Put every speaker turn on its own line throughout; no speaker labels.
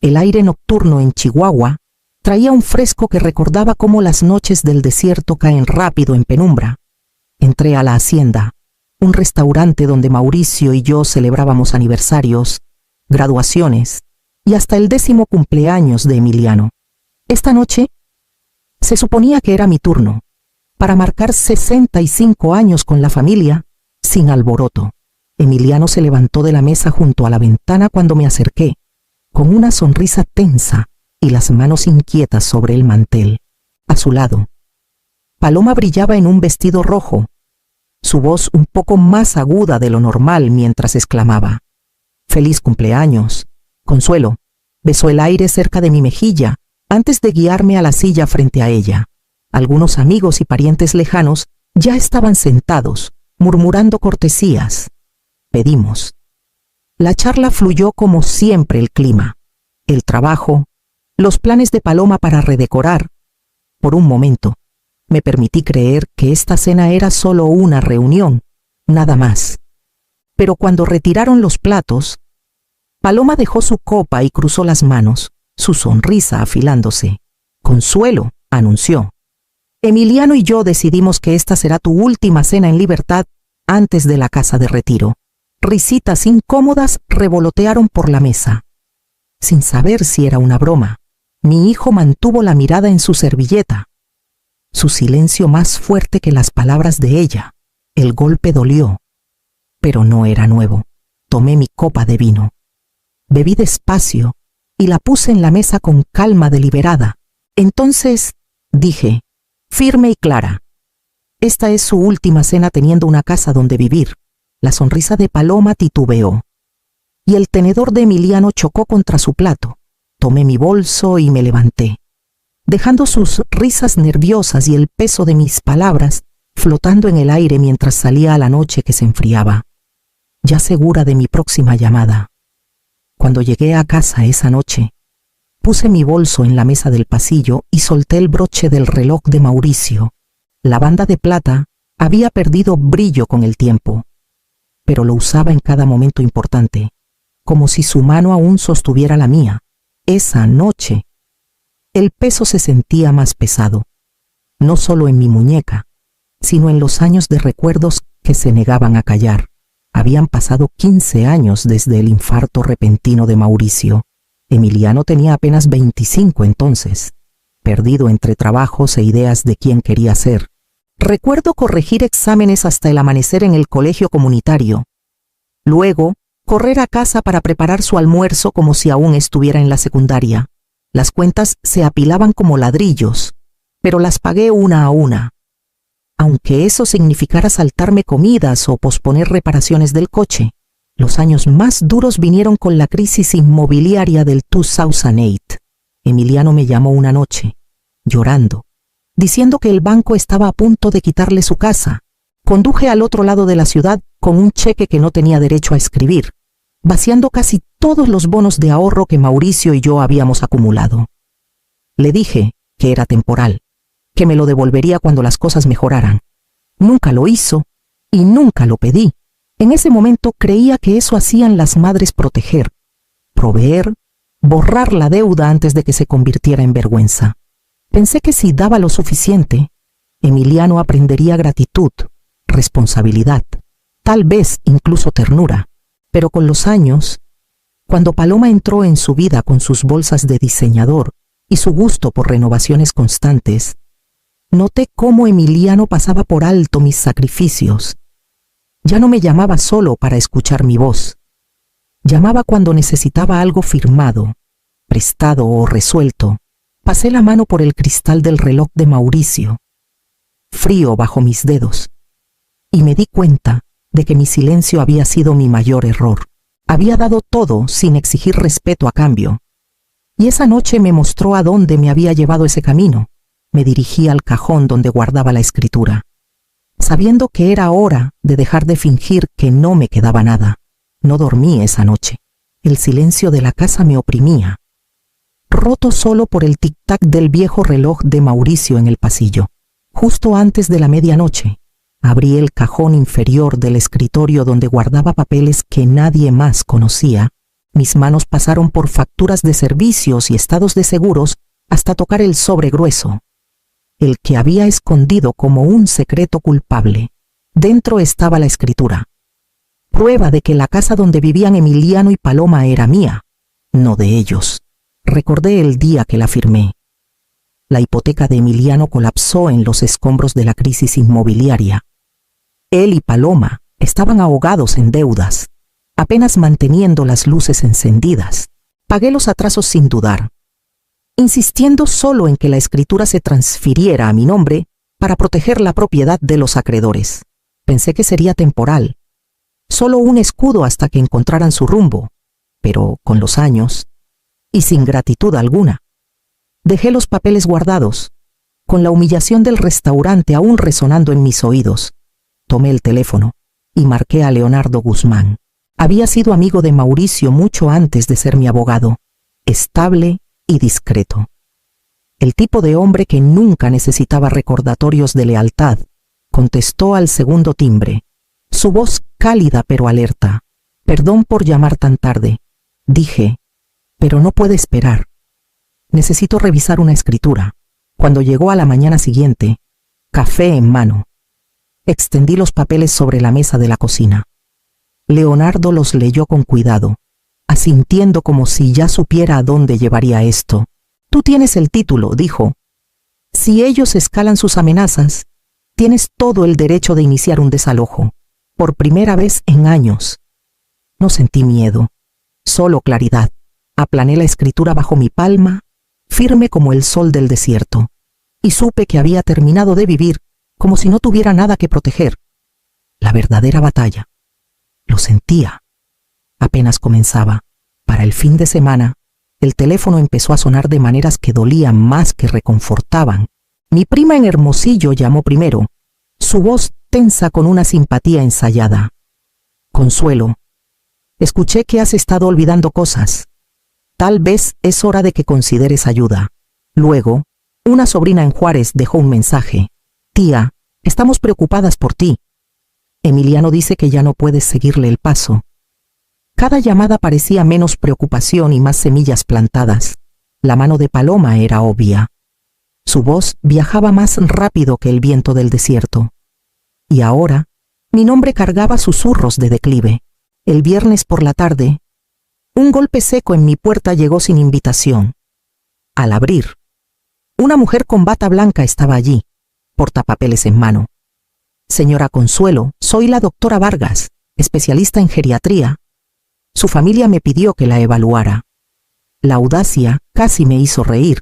El aire nocturno en Chihuahua traía un fresco que recordaba cómo las noches del desierto caen rápido en penumbra. Entré a la hacienda, un restaurante donde Mauricio y yo celebrábamos aniversarios, graduaciones y hasta el 10º cumpleaños de Emiliano. Esta noche se suponía que era mi turno, para marcar 65 años con la familia, sin alboroto. Emiliano se levantó de la mesa junto a la ventana cuando me acerqué, con una sonrisa tensa y las manos inquietas sobre el mantel. A su lado, Paloma brillaba en un vestido rojo, su voz un poco más aguda de lo normal mientras exclamaba: «¡Feliz cumpleaños!». Consuelo besó el aire cerca de mi mejilla antes de guiarme a la silla frente a ella. Algunos amigos y parientes lejanos ya estaban sentados, murmurando cortesías. Pedimos. La charla fluyó como siempre el clima, el trabajo, los planes de Paloma para redecorar. Por un momento, me permití creer que esta cena era solo una reunión, nada más. Pero cuando retiraron los platos, Paloma dejó su copa y cruzó las manos, su sonrisa afilándose. «Consuelo», anunció. «Emiliano y yo decidimos que esta será tu última cena en libertad antes de la casa de retiro». Risitas incómodas revolotearon por la mesa. Sin saber si era una broma, mi hijo mantuvo la mirada en su servilleta. Su silencio más fuerte que las palabras de ella. El golpe dolió, pero no era nuevo. Tomé mi copa de vino. Bebí despacio y la puse en la mesa con calma deliberada. Entonces dije, firme y clara: «Esta es su última cena teniendo una casa donde vivir». La sonrisa de Paloma titubeó, y el tenedor de Emiliano chocó contra su plato. Tomé mi bolso y me levanté, dejando sus risas nerviosas y el peso de mis palabras flotando en el aire mientras salía a la noche que se enfriaba, ya segura de mi próxima llamada. Cuando llegué a casa esa noche, puse mi bolso en la mesa del pasillo y solté el broche del reloj de Mauricio. La banda de plata había perdido brillo con el tiempo, pero lo usaba en cada momento importante, como si su mano aún sostuviera la mía. Esa noche, el peso se sentía más pesado, no solo en mi muñeca, sino en los años de recuerdos que se negaban a callar. Habían pasado 15 años desde el infarto repentino de Mauricio. Emiliano tenía apenas 25 entonces, perdido entre trabajos e ideas de quién quería ser. Recuerdo corregir exámenes hasta el amanecer en el colegio comunitario. Luego, correr a casa para preparar su almuerzo como si aún estuviera en la secundaria. Las cuentas se apilaban como ladrillos, pero las pagué una a una. Aunque eso significara saltarme comidas o posponer reparaciones del coche, los años más duros vinieron con la crisis inmobiliaria del 2008. Emiliano me llamó una noche, llorando, diciendo que el banco estaba a punto de quitarle su casa. Conduje al otro lado de la ciudad con un cheque que no tenía derecho a escribir, vaciando casi todos los bonos de ahorro que Mauricio y yo habíamos acumulado. Le dije que era temporal, que me lo devolvería cuando las cosas mejoraran. Nunca lo hizo y nunca lo pedí. En ese momento creía que eso hacían las madres: proteger, proveer, borrar la deuda antes de que se convirtiera en vergüenza. Pensé que si daba lo suficiente, Emiliano aprendería gratitud, responsabilidad, tal vez incluso ternura. Pero con los años, cuando Paloma entró en su vida con sus bolsas de diseñador y su gusto por renovaciones constantes, noté cómo Emiliano pasaba por alto mis sacrificios. Ya no me llamaba solo para escuchar mi voz. Llamaba cuando necesitaba algo firmado, prestado o resuelto. Pasé la mano por el cristal del reloj de Mauricio, frío bajo mis dedos, y me di cuenta de que mi silencio había sido mi mayor error. Había dado todo sin exigir respeto a cambio. Y esa noche me mostró a dónde me había llevado ese camino. Me dirigí al cajón donde guardaba la escritura, sabiendo que era hora de dejar de fingir que no me quedaba nada. No dormí esa noche. El silencio de la casa me oprimía, roto solo por el tic-tac del viejo reloj de Mauricio en el pasillo. Justo antes de la medianoche, abrí el cajón inferior del escritorio donde guardaba papeles que nadie más conocía Mis manos pasaron por facturas de servicios y estados de seguros hasta tocar el sobre grueso, el que había escondido como un secreto culpable. Dentro estaba la escritura, prueba de que la casa donde vivían Emiliano y Paloma era mía, no de ellos. Recordé el día que la firmé. La hipoteca de Emiliano colapsó en los escombros de la crisis inmobiliaria. Él y Paloma estaban ahogados en deudas, apenas manteniendo las luces encendidas. Pagué los atrasos sin dudar, insistiendo solo en que la escritura se transfiriera a mi nombre para proteger la propiedad de los acreedores. Pensé que sería temporal, solo un escudo hasta que encontraran su rumbo, pero con los años, y sin gratitud alguna, dejé los papeles guardados, con la humillación del restaurante aún resonando en mis oídos. Tomé el teléfono y marqué a Leonardo Guzmán. Había sido amigo de Mauricio mucho antes de ser mi abogado, estable y discreto. El tipo de hombre que nunca necesitaba recordatorios de lealtad. Contestó al segundo timbre, su voz cálida pero alerta. Perdón por llamar tan tarde, dije, pero no puede esperar. Necesito revisar una escritura. Cuando llegó a la mañana siguiente, café en mano, extendí los papeles sobre la mesa de la cocina. Leonardo los leyó con cuidado, asintiendo como si ya supiera a dónde llevaría esto. Tú tienes el título, dijo. Si ellos escalan sus amenazas, tienes todo el derecho de iniciar un desalojo, por primera vez en años. No sentí miedo, solo claridad. Aplané la escritura bajo mi palma, firme como el sol del desierto, y supe que había terminado de vivir como si no tuviera nada que proteger. La verdadera batalla. Lo sentía. Apenas comenzaba. Para el fin de semana, el teléfono empezó a sonar de maneras que dolían más que reconfortaban. Mi prima en Hermosillo llamó primero, su voz tensa con una simpatía ensayada. Consuelo, escuché que has estado olvidando cosas. Tal vez es hora de que consideres ayuda. Luego, una sobrina en Juárez dejó un mensaje. Tía, estamos preocupadas por ti. Emiliano dice que ya no puedes seguirle el paso. Cada llamada parecía menos preocupación y más semillas plantadas. La mano de Paloma era obvia. Su voz viajaba más rápido que el viento del desierto. Y ahora, mi nombre cargaba susurros de declive. El viernes por la tarde, un golpe seco en mi puerta llegó sin invitación. Al abrir, una mujer con bata blanca estaba allí, portapapeles en mano. Señora Consuelo, soy la doctora Vargas, especialista en geriatría. Su familia me pidió que la evaluara. La audacia casi me hizo reír.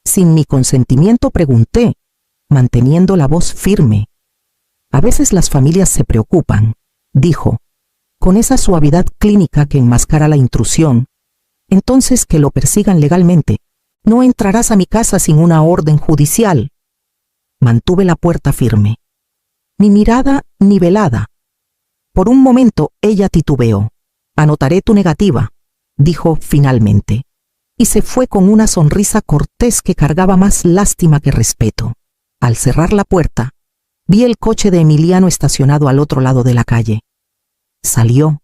Sin mi consentimiento pregunté, manteniendo la voz firme. A veces las familias se preocupan, dijo, con esa suavidad clínica que enmascara la intrusión. Entonces que lo persigan legalmente. No entrarás a mi casa sin una orden judicial. Mantuve la puerta firme. Mi mirada nivelada. Por un momento ella titubeó. Anotaré tu negativa, dijo finalmente, y se fue con una sonrisa cortés que cargaba más lástima que respeto. Al cerrar la puerta, vi el coche de Emiliano estacionado al otro lado de la calle. Salió,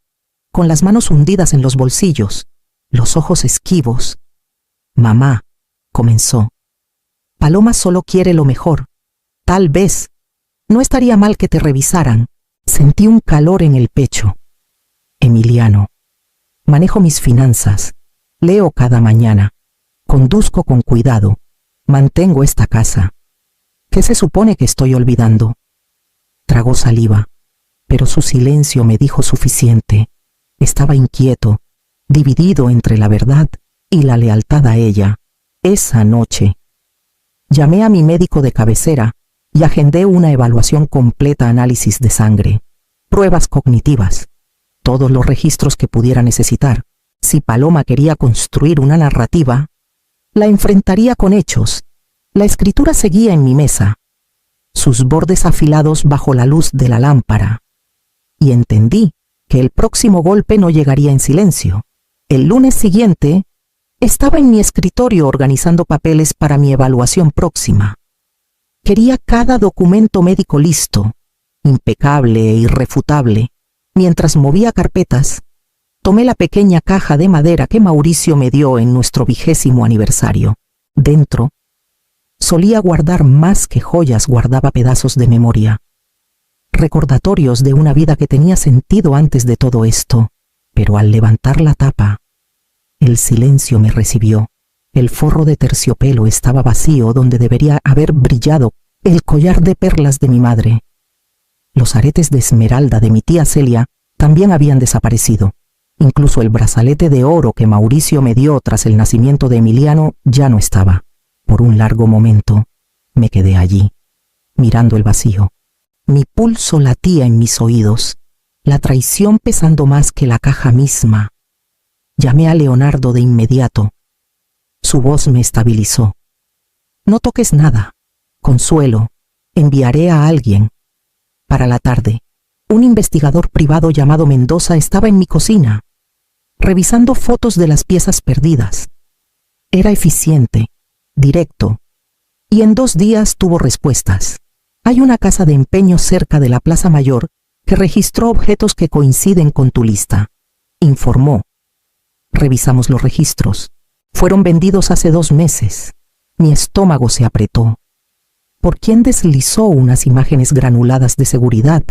con las manos hundidas en los bolsillos, los ojos esquivos. Mamá, comenzó. Paloma solo quiere lo mejor. Tal vez. No estaría mal que te revisaran. Sentí un calor en el pecho. Emiliano. Manejo mis finanzas. Leo cada mañana. Conduzco con cuidado. Mantengo esta casa. ¿Qué se supone que estoy olvidando? Tragó saliva, pero su silencio me dijo suficiente. Estaba inquieto, dividido entre la verdad y la lealtad a ella. Esa noche, llamé a mi médico de cabecera y agendé una evaluación completa, análisis de sangre, pruebas cognitivas, todos los registros que pudiera necesitar. Si Paloma quería construir una narrativa, la enfrentaría con hechos. La escritura seguía en mi mesa, sus bordes afilados bajo la luz de la lámpara, y entendí que el próximo golpe no llegaría en silencio. El lunes siguiente, estaba en mi escritorio organizando papeles para mi evaluación próxima. Quería cada documento médico listo, impecable e irrefutable. Mientras movía carpetas, Tomé la pequeña caja de madera que Mauricio me dio en nuestro 20º aniversario. Dentro, solía guardar más que joyas, guardaba pedazos de memoria. Recordatorios de una vida que tenía sentido antes de todo esto. Pero al levantar la tapa, el silencio me recibió. El forro de terciopelo estaba vacío donde debería haber brillado el collar de perlas de mi madre. Los aretes de esmeralda de mi tía Celia también habían desaparecido. Incluso el brazalete de oro que Mauricio me dio tras el nacimiento de Emiliano ya no estaba. Por un largo momento me quedé allí, mirando el vacío. Mi pulso latía en mis oídos, la traición pesando más que la caja misma. Llamé a Leonardo de inmediato. Su voz me estabilizó. No toques nada. Consuelo, enviaré a alguien. Para la tarde, un investigador privado llamado Mendoza estaba en mi cocina, revisando fotos de las piezas perdidas. Era eficiente, directo, y en 2 días tuvo respuestas. Hay una casa de empeño cerca de la Plaza Mayor que registró objetos que coinciden con tu lista, informó. Revisamos los registros. Fueron vendidos hace 2 meses. Mi estómago se apretó. ¿Por quién deslizó unas imágenes granuladas de seguridad?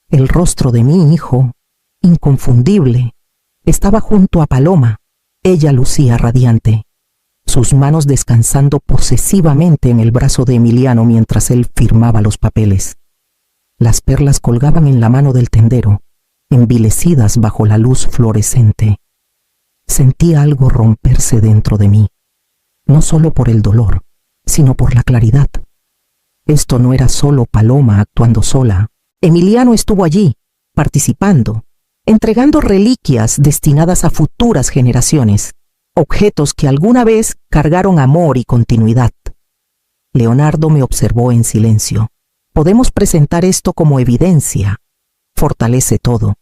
El rostro de mi hijo, inconfundible, estaba junto a Paloma. Ella lucía radiante, sus manos descansando posesivamente en el brazo de Emiliano mientras él firmaba los papeles. Las perlas colgaban en la mano del tendero, envilecidas bajo la luz fluorescente. Sentí algo romperse dentro de mí, no solo por el dolor, sino por la claridad. Esto no era solo Paloma actuando sola. Emiliano estuvo allí, participando, entregando reliquias destinadas a futuras generaciones, objetos que alguna vez cargaron amor y continuidad. Leonardo me observó en silencio. Podemos presentar esto como evidencia. Fortalece todo.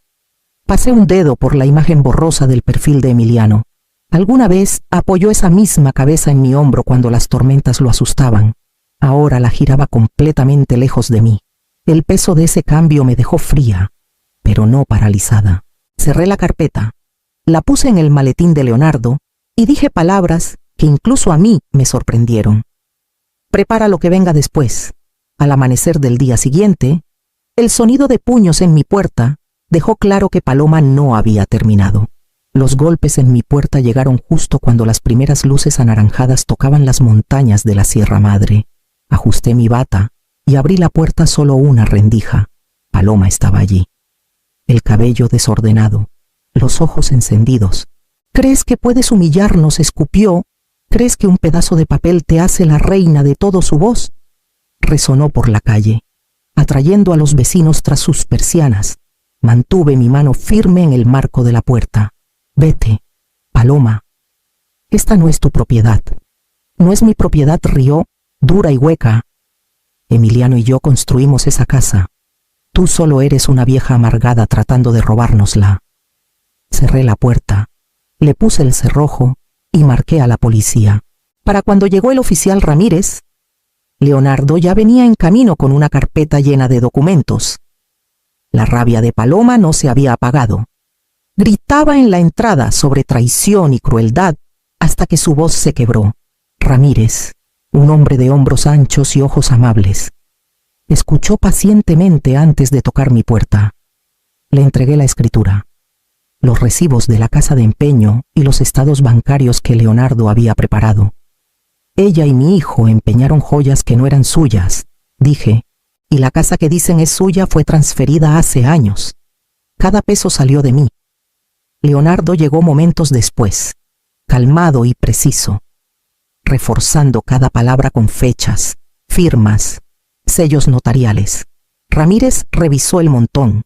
Pasé un dedo por la imagen borrosa del perfil de Emiliano. Alguna vez apoyó esa misma cabeza en mi hombro cuando las tormentas lo asustaban. Ahora la giraba completamente lejos de mí. El peso de ese cambio me dejó fría, pero no paralizada. Cerré la carpeta, la puse en el maletín de Leonardo y dije palabras que incluso a mí me sorprendieron. Prepara lo que venga después. Al amanecer del día siguiente, el sonido de puños en mi puerta dejó claro que Paloma no había terminado. Los golpes en mi puerta llegaron justo cuando las primeras luces anaranjadas tocaban las montañas de la Sierra Madre. Ajusté mi bata y abrí la puerta solo una rendija. Paloma estaba allí. El cabello desordenado, los ojos encendidos. ¿Crees que puedes humillarnos?, escupió. ¿Crees que un pedazo de papel te hace la reina de todo? Su voz resonó por la calle, atrayendo a los vecinos tras sus persianas. Mantuve mi mano firme en el marco de la puerta. Vete, Paloma. Esta no es tu propiedad. No es mi propiedad, rió, dura y hueca. Emiliano y yo construimos esa casa. Tú solo eres una vieja amargada tratando de robárnosla. Cerré la puerta, le puse el cerrojo y marqué a la policía. Para cuando llegó el oficial Ramírez, Leonardo ya venía en camino con una carpeta llena de documentos. La rabia de Paloma no se había apagado. Gritaba en la entrada sobre traición y crueldad hasta que su voz se quebró. Ramírez, un hombre de hombros anchos y ojos amables, escuchó pacientemente antes de tocar mi puerta. Le entregué la escritura, los recibos de la casa de empeño y los estados bancarios que Leonardo había preparado. Ella y mi hijo empeñaron joyas que no eran suyas, dije, y la casa que dicen es suya fue transferida hace años. Cada peso salió de mí. Leonardo llegó momentos después, calmado y preciso, reforzando cada palabra con fechas, firmas, sellos notariales. Ramírez revisó el montón,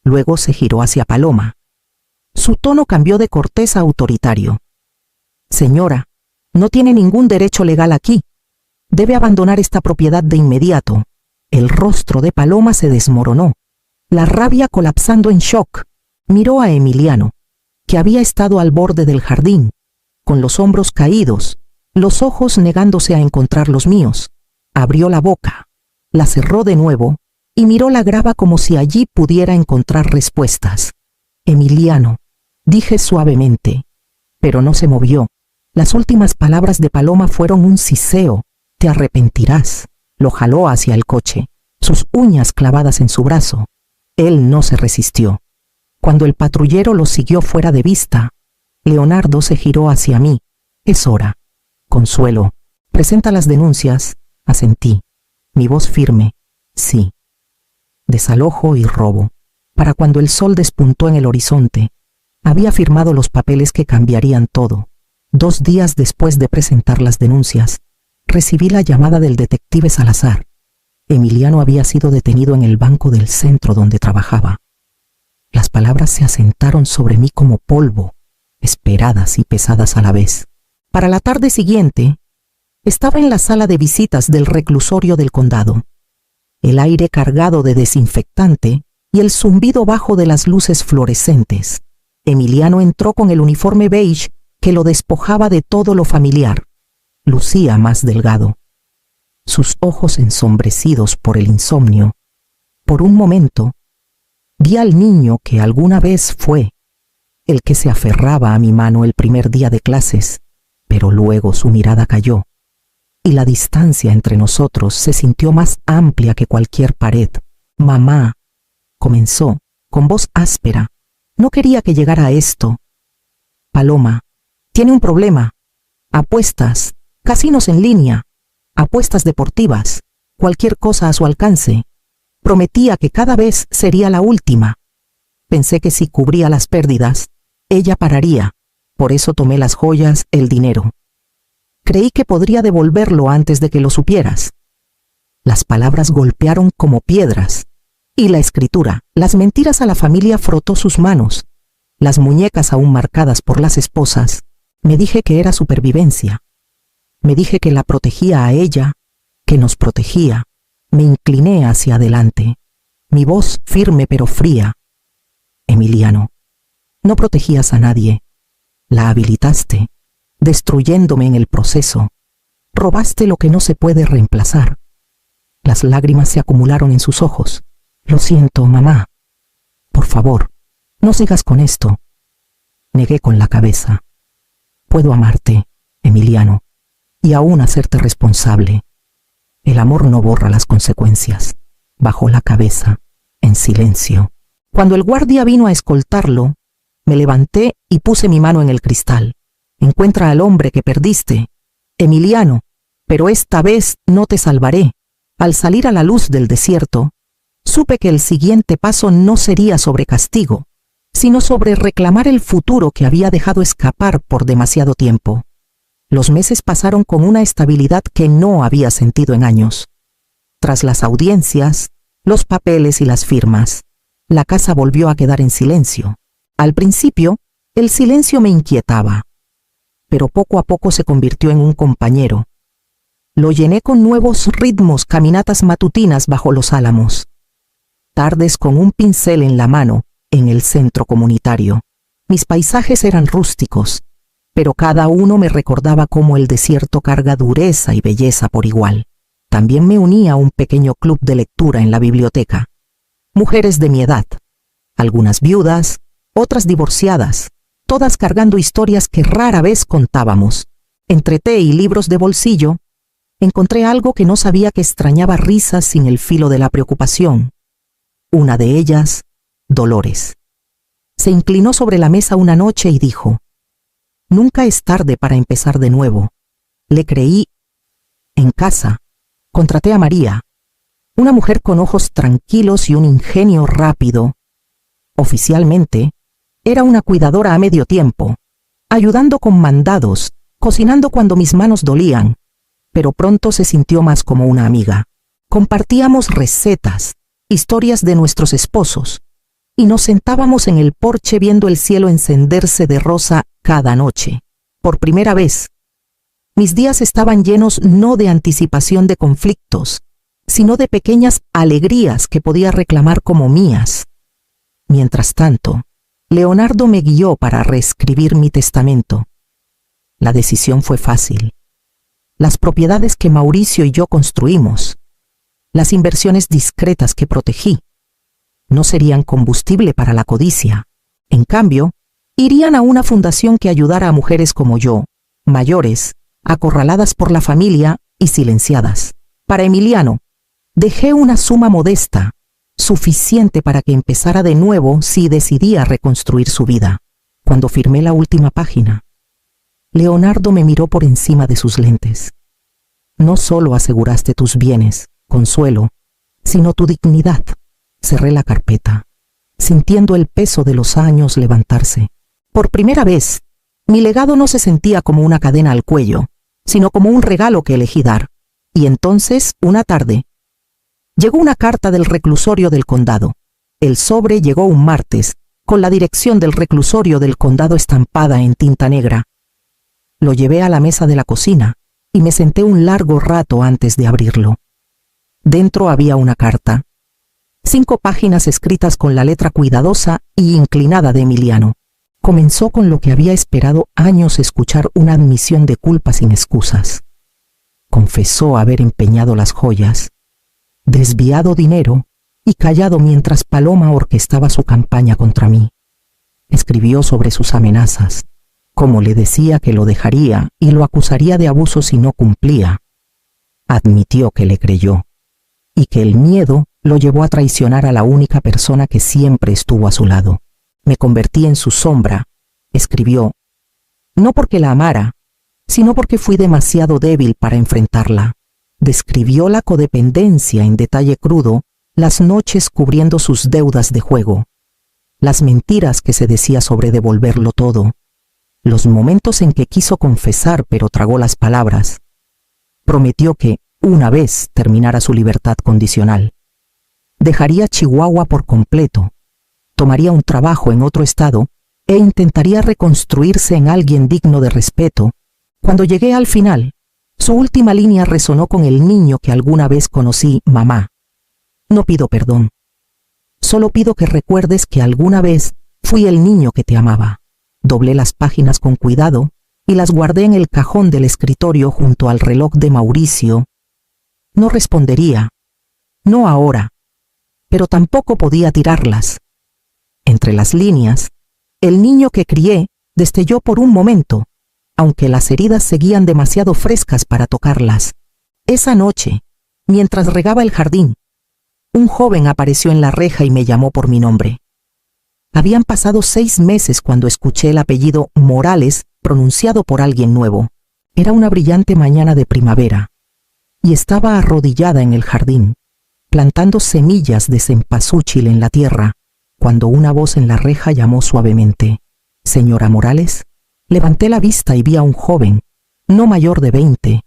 luego se giró hacia Paloma. Su tono cambió de cortés a autoritario. Señora, no tiene ningún derecho legal aquí. Debe abandonar esta propiedad de inmediato. El rostro de Paloma se desmoronó, la rabia colapsando en shock. Miró a Emiliano, que había estado al borde del jardín, con los hombros caídos, los ojos negándose a encontrar los míos. Abrió la boca, la cerró de nuevo y miró la grava como si allí pudiera encontrar respuestas. Emiliano, dije suavemente, pero no se movió. Las últimas palabras de Paloma fueron un siseo. Te arrepentirás. Lo jaló hacia el coche, sus uñas clavadas en su brazo. Él no se resistió. Cuando el patrullero lo siguió fuera de vista, Leonardo se giró hacia mí. Es hora. Consuelo, presenta las denuncias. Asentí. Mi voz firme. Sí. Desalojo y robo. Para cuando el sol despuntó en el horizonte, había firmado los papeles que cambiarían todo. 2 días después de presentar las denuncias, recibí la llamada del detective Salazar. Emiliano había sido detenido en el banco del centro donde trabajaba. Las palabras se asentaron sobre mí como polvo, esperadas y pesadas a la vez. Para la tarde siguiente, estaba en la sala de visitas del reclusorio del condado. El aire cargado de desinfectante y el zumbido bajo de las luces fluorescentes. Emiliano entró con el uniforme beige que lo despojaba de todo lo familiar. Lucía más delgado. Sus ojos ensombrecidos por el insomnio. Por un momento, vi al niño que alguna vez fue, el que se aferraba a mi mano el primer día de clases, pero luego su mirada cayó, y la distancia entre nosotros se sintió más amplia que cualquier pared. Mamá, comenzó, con voz áspera. No quería que llegara a esto. Paloma, tiene un problema. Apuestas, casinos en línea, apuestas deportivas, cualquier cosa a su alcance. Prometía que cada vez sería la última. Pensé que si cubría las pérdidas, ella pararía. Por eso tomé las joyas, el dinero. Creí que podría devolverlo antes de que lo supieras. Las palabras golpearon como piedras. Y la escritura, las mentiras a la familia frotó sus manos. Las muñecas aún marcadas por las esposas. Me dije que era supervivencia. Me dije que la protegía a ella, que nos protegía. Me incliné hacia adelante. Mi voz firme pero fría. Emiliano, no protegías a nadie. La habilitaste, destruyéndome en el proceso. Robaste lo que no se puede reemplazar. Las lágrimas se acumularon en sus ojos. Lo siento, mamá. Por favor, no sigas con esto. Negué con la cabeza. Puedo amarte, Emiliano, y aún hacerte responsable. El amor no borra las consecuencias. Bajó la cabeza, en silencio. Cuando el guardia vino a escoltarlo, me levanté y puse mi mano en el cristal. Encuentra al hombre que perdiste, Emiliano, pero esta vez no te salvaré. Al salir a la luz del desierto, supe que el siguiente paso no sería sobre castigo, sino sobre reclamar el futuro que había dejado escapar por demasiado tiempo. Los meses pasaron con una estabilidad que no había sentido en años. Tras las audiencias, los papeles y las firmas, la casa volvió a quedar en silencio. Al principio, el silencio me inquietaba, pero poco a poco se convirtió en un compañero. Lo llené con nuevos ritmos, caminatas matutinas bajo los álamos. Tardes con un pincel en la mano, en el centro comunitario. Mis paisajes eran rústicos, pero cada uno me recordaba cómo el desierto carga dureza y belleza por igual. También me uní a un pequeño club de lectura en la biblioteca. Mujeres de mi edad, algunas viudas, otras divorciadas, todas cargando historias que rara vez contábamos. Entre té y libros de bolsillo, encontré algo que no sabía que extrañaba risas sin el filo de la preocupación. Una de ellas, Dolores. Se inclinó sobre la mesa una noche y dijo: «Nunca es tarde para empezar de nuevo». Le creí. En casa, contraté a María, una mujer con ojos tranquilos y un ingenio rápido. Oficialmente, era una cuidadora a medio tiempo, ayudando con mandados, cocinando cuando mis manos dolían, pero pronto se sintió más como una amiga. Compartíamos recetas, historias de nuestros esposos, y nos sentábamos en el porche viendo el cielo encenderse de rosa cada noche. Por primera vez, mis días estaban llenos no de anticipación de conflictos, sino de pequeñas alegrías que podía reclamar como mías. Mientras tanto, Leonardo me guió para reescribir mi testamento. La decisión fue fácil. Las propiedades que Mauricio y yo construimos, las inversiones discretas que protegí, no serían combustible para la codicia. En cambio, irían a una fundación que ayudara a mujeres como yo, mayores, acorraladas por la familia y silenciadas. Para Emiliano, dejé una suma modesta, suficiente para que empezara de nuevo si decidía reconstruir su vida. Cuando firmé la última página, Leonardo me miró por encima de sus lentes. No solo aseguraste tus bienes, Consuelo, sino tu dignidad. Cerré la carpeta, sintiendo el peso de los años levantarse. Por primera vez, mi legado no se sentía como una cadena al cuello, sino como un regalo que elegí dar. Y entonces, una tarde, llegó una carta del reclusorio del condado. El sobre llegó un martes, con la dirección del reclusorio del condado estampada en tinta negra. Lo llevé a la mesa de la cocina y me senté un largo rato antes de abrirlo. Dentro había una carta, 5 páginas escritas con la letra cuidadosa y inclinada de Emiliano. Comenzó con lo que había esperado años escuchar, una admisión de culpa sin excusas. Confesó haber empeñado las joyas, desviado dinero y callado mientras Paloma orquestaba su campaña contra mí. Escribió sobre sus amenazas, cómo le decía que lo dejaría y lo acusaría de abuso si no cumplía. Admitió que le creyó y que el miedo lo llevó a traicionar a la única persona que siempre estuvo a su lado. Me convertí en su sombra, escribió, no porque la amara, sino porque fui demasiado débil para enfrentarla. Describió la codependencia en detalle crudo, las noches cubriendo sus deudas de juego, las mentiras que se decía sobre devolverlo todo, los momentos en que quiso confesar pero tragó las palabras. Prometió que, una vez terminara su libertad condicional, dejaría Chihuahua por completo, tomaría un trabajo en otro estado e intentaría reconstruirse en alguien digno de respeto. Cuando llegué al final, su última línea resonó con el niño que alguna vez conocí, mamá. No pido perdón. Solo pido que recuerdes que alguna vez fui el niño que te amaba. Doblé las páginas con cuidado y las guardé en el cajón del escritorio junto al reloj de Mauricio. No respondería. No ahora. Pero tampoco podía tirarlas. Entre las líneas, el niño que crié destelló por un momento, aunque las heridas seguían demasiado frescas para tocarlas. Esa noche, mientras regaba el jardín, un joven apareció en la reja y me llamó por mi nombre. Habían pasado 6 meses cuando escuché el apellido Morales pronunciado por alguien nuevo. Era una brillante mañana de primavera, y estaba arrodillada en el jardín, plantando semillas de cempasúchil en la tierra, cuando una voz en la reja llamó suavemente, «Señora Morales». Levanté la vista y vi a un joven, no mayor de 20,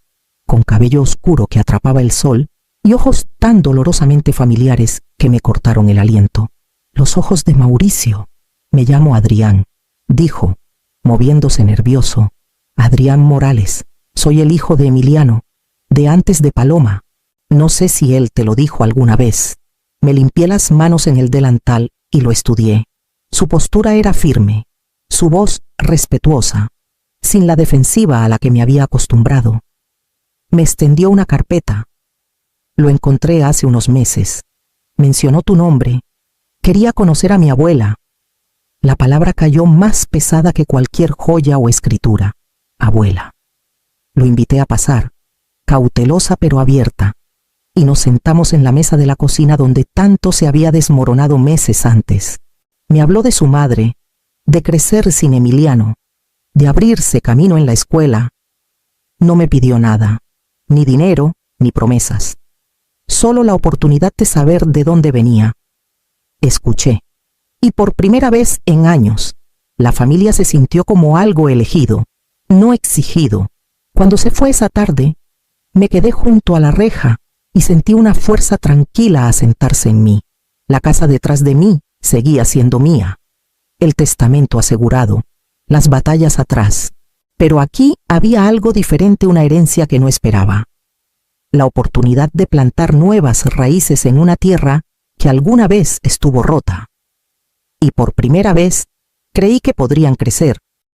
con cabello oscuro que atrapaba el sol y ojos tan dolorosamente familiares que me cortaron el aliento. «Los ojos de Mauricio. Me llamo Adrián», dijo, moviéndose nervioso. «Adrián Morales. Soy el hijo de Emiliano, de antes de Paloma. No sé si él te lo dijo alguna vez». Me limpié las manos en el delantal y lo estudié. Su postura era firme, su voz respetuosa, sin la defensiva a la que me había acostumbrado. Me extendió una carpeta. «Lo encontré hace unos meses. Mencionó tu nombre. Quería conocer a mi abuela». La palabra cayó más pesada que cualquier joya o escritura. Abuela. Lo invité a pasar, cautelosa pero abierta, y nos sentamos en la mesa de la cocina donde tanto se había desmoronado meses antes. Me habló de su madre, de crecer sin Emiliano, de abrirse camino en la escuela. No me pidió nada, ni dinero, ni promesas. Solo la oportunidad de saber de dónde venía. Escuché, y por primera vez en años, la familia se sintió como algo elegido, no exigido. Cuando se fue esa tarde, me quedé junto a la reja y sentí una fuerza tranquila asentarse en mí. La casa detrás de mí seguía siendo mía, el testamento asegurado, las batallas atrás, pero aquí había algo diferente, una herencia que no esperaba. La oportunidad de plantar nuevas raíces en una tierra que alguna vez estuvo rota. Y por primera vez creí que podrían crecer,